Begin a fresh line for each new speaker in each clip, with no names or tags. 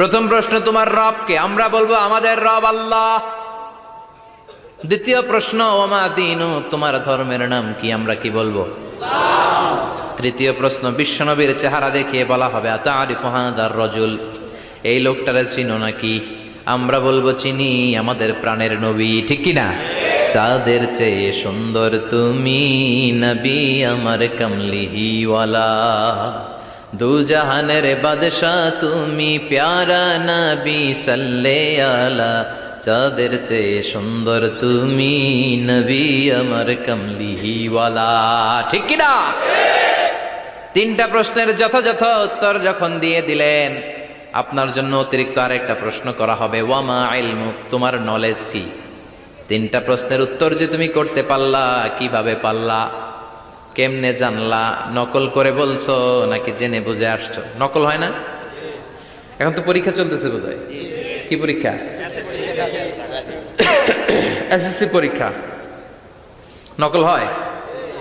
প্রথম প্রশ্ন, তোমার রবকে? আমরা বলবো আমাদের রব আল্লাহ। দ্বিতীয় প্রশ্ন, ওমা দীনু, তোমার ধর্মের নাম কি? আমরা কি বলবো? তৃতীয় প্রশ্ন, বিশ্বনবীর চেহারা দেখিয়ে বলা হবে আতারিফু হাযার রাজুল, এই লোকটারে চিনো নাকি? আমরা বলবো চিনি, আমাদের প্রাণের নবী, ঠিক কি না? চাঁদের চেয়ে সুন্দর তুমি নবী আমার কমলিহিওয়ালা, দু জাহানের বাদশাহ তুমি প্যারা নবী সাল্লে আলা, চাঁদের চেয়ে সুন্দর তুমি নবী আমার কমলিহিওয়ালা, ঠিক কি না? তিনটা প্রশ্নের যথাযথ উত্তর যখন দিয়ে দিলেন, আপনার জন্য অতিরিক্ত আরেকটা প্রশ্ন করা হবে, ওয়ামা ইলমুক, তোমার নলেজ কি? তিনটা প্রশ্নের উত্তর যে তুমি করতে পারলা, কিভাবে পারলা, কেমনে জানলা? নকল করে বলছো নাকি জেনে বুঝে আসছো? নকল হয় না? এখন তো পরীক্ষা চলতেছে বোধহয়। কি পরীক্ষা? এসএসসি পরীক্ষা। নকল হয়?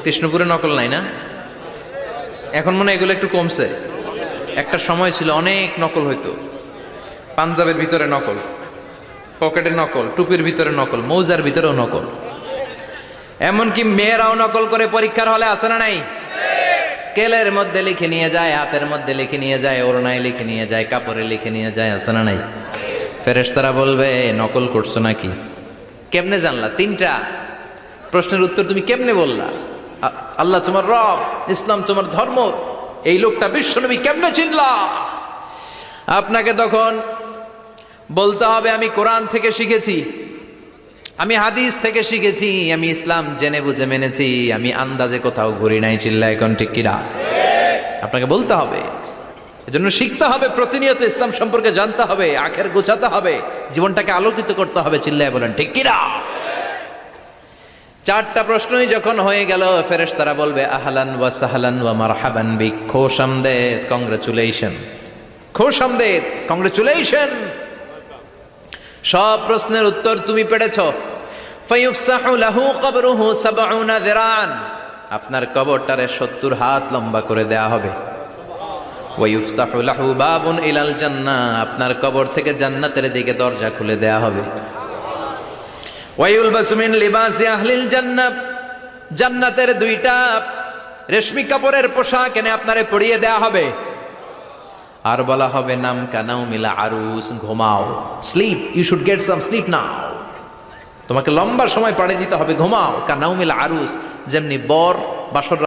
কৃষ্ণপুরে নকল নাই না? এখন মনে হয় এগুলো একটু কমছে। একটা সময় ছিল অনেক নকল হইতো। পাঞ্জাবের ভিতরে নকল, পকেটে নকল, টুপির ভিতরে নকল, মৌজার ভিতরেও নকল, এমনকি মেয়েরাও নকল করে পরীক্ষার হলে আসে না নাই? স্কেলের মধ্যে লিখে নিয়ে যায়, হাতের মধ্যে লিখে নিয়ে যায়, ওড়নায় লিখে নিয়ে যায়, কাপড়ে লিখে নিয়ে যায়, আসে না নাই? ফেরেশতারা বলবে নকল করছো নাকি? কেমনে জানলা? তিনটা প্রশ্নের উত্তর তুমি কেমনে বললা? আল্লাহ তোমার রব, ইসলাম তোমার ধর্ম, এই লোকটা বিশ্বনবী, কেমনে চিনলা? আপনাকে তখন বলতে হবে আমি কোরআন থেকে শিখেছি, আমি হাদিস থেকে শিখেছি, আমি ইসলাম জেনে বুঝে মেনেছি, আমি আন্দাজে কোথাও ঘুরি নাই। চিল্লা এখন ঠিক কিনা? আপনাকে বলতে হবে, এজন্য শিখতে হবে, প্রতিনিয়ত ইসলাম সম্পর্কে জানতে হবে, আখের গোছাতে হবে, জীবনটাকে আলোকিত করতে হবে। চিল্লায় বলেন ঠিক কিনা? চারটা প্রশ্নই যখন হয়ে গেল, ফেরেশতারা বলবে আহলান ওয়া সাহলান ওয়া মারহাবান বিক, খোশামদেদ, কংগ্রেচুলেশন, খোশামদেদ, কংগ্রেচুলেশন, সব প্রশ্নের উত্তর তুমি পেরেছ। ফায়ুফসাহু লাহু কবরুহু ৭০ যিরান, আপনার কবরটারে ৭০ হাত লম্বা করে দেয়া হবে। ওয়া ইফতাহু লাহু বাবুন ইলাল জান্নাহ, আপনার কবর থেকে জান্নাতের দিকে দরজা খুলে দেয়া হবে। ওয়া ইউলবাসু মিন লিবাসি আহলিল জান্নাহ, জান্নাতের দুইটা রেশমি কাপড়ের পোশাক এনে আপনারে পরিয়ে দেয়া হবে। আর বলা হবে নাম কানাও মিলা আরুস, ঘুমাও, sleep, you should get some sleep now, তোমাকে লম্বা সময় পাড়ে দিতে হবে, ঘুমাও। কানাও মিলা আরুস, যেমনি বর বাসর